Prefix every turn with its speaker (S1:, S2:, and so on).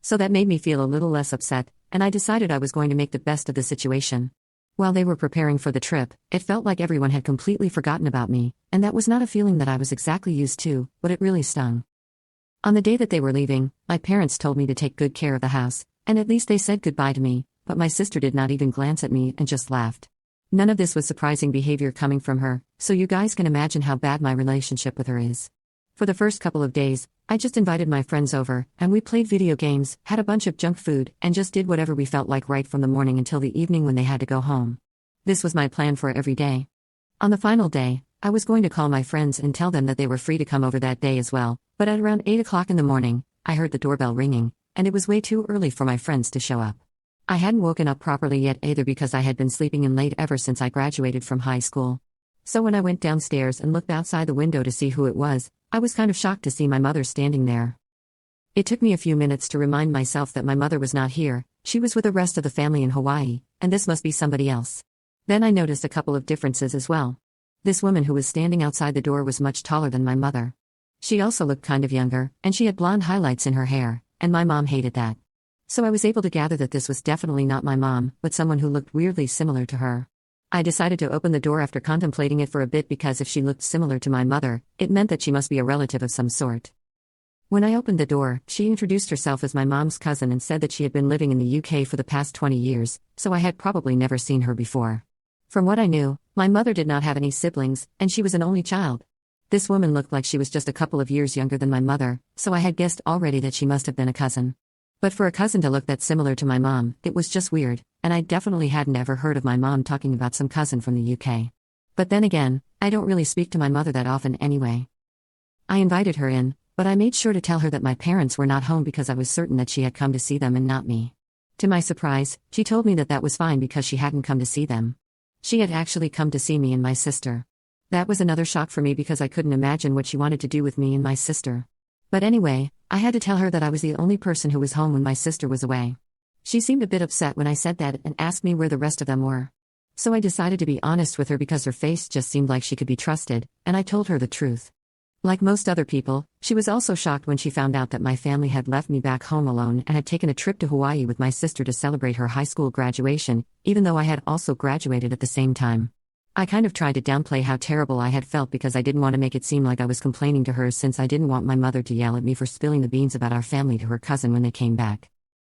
S1: So that made me feel a little less upset, and I decided I was going to make the best of the situation. While they were preparing for the trip, it felt like everyone had completely forgotten about me, and that was not a feeling that I was exactly used to, but it really stung. On the day that they were leaving, my parents told me to take good care of the house, and at least they said goodbye to me, but my sister did not even glance at me and just laughed. None of this was surprising behavior coming from her, so you guys can imagine how bad my relationship with her is. For the first couple of days, I just invited my friends over, and we played video games, had a bunch of junk food, and just did whatever we felt like right from the morning until the evening when they had to go home. This was my plan for every day. On the final day, I was going to call my friends and tell them that they were free to come over that day as well, but at around 8 o'clock in the morning, I heard the doorbell ringing, and it was way too early for my friends to show up. I hadn't woken up properly yet either because I had been sleeping in late ever since I graduated from high school. So when I went downstairs and looked outside the window to see who it was, I was kind of shocked to see my mother standing there. It took me a few minutes to remind myself that my mother was not here, she was with the rest of the family in Hawaii, and this must be somebody else. Then I noticed a couple of differences as well. This woman who was standing outside the door was much taller than my mother. She also looked kind of younger, and she had blonde highlights in her hair, and my mom hated that. So I was able to gather that this was definitely not my mom, but someone who looked weirdly similar to her. I decided to open the door after contemplating it for a bit because if she looked similar to my mother, it meant that she must be a relative of some sort. When I opened the door, she introduced herself as my mom's cousin and said that she had been living in the UK for the past 20 years, so I had probably never seen her before. From what I knew, my mother did not have any siblings, and she was an only child. This woman looked like she was just a couple of years younger than my mother, so I had guessed already that she must have been a cousin. But for a cousin to look that similar to my mom, it was just weird, and I definitely hadn't ever heard of my mom talking about some cousin from the UK. But then again, I don't really speak to my mother that often anyway. I invited her in, but I made sure to tell her that my parents were not home because I was certain that she had come to see them and not me. To my surprise, she told me that that was fine because she hadn't come to see them. She had actually come to see me and my sister. That was another shock for me because I couldn't imagine what she wanted to do with me and my sister. But anyway, I had to tell her that I was the only person who was home when my sister was away. She seemed a bit upset when I said that and asked me where the rest of them were. So I decided to be honest with her because her face just seemed like she could be trusted, and I told her the truth. Like most other people, she was also shocked when she found out that my family had left me back home alone and had taken a trip to Hawaii with my sister to celebrate her high school graduation, even though I had also graduated at the same time. I kind of tried to downplay how terrible I had felt because I didn't want to make it seem like I was complaining to her since I didn't want my mother to yell at me for spilling the beans about our family to her cousin when they came back.